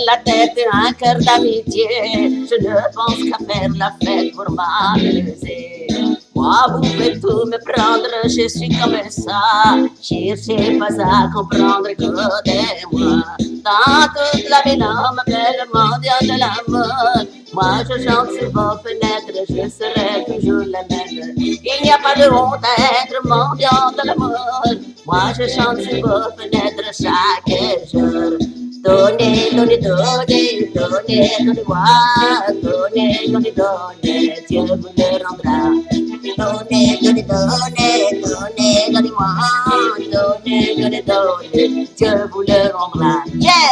la tête et un cœur d'amitié. Je ne pense qu'à faire la fête pour m'amuser. Moi, vous pouvez tout me prendre, je suis comme ça. Cherchez pas à comprendre que des moi. Dans toute la ville, on m'appelle le mendiant de l'amour. Moi, je chante sur vos fenêtres, je serai toujours la même. Il n'y a pas de honte à être mendiant de l'amour. Moi, je chante sur vos fenêtres chaque jour. Donnez, donnez, donnez, donnez, donnez-moi. Donnez, donnez, donnez, Dieu vous le rendra. Donnez, donnez, donnez, donnez, donnez-moi. Donnez, donnez, donnez, Dieu vous le rendra. Yeah!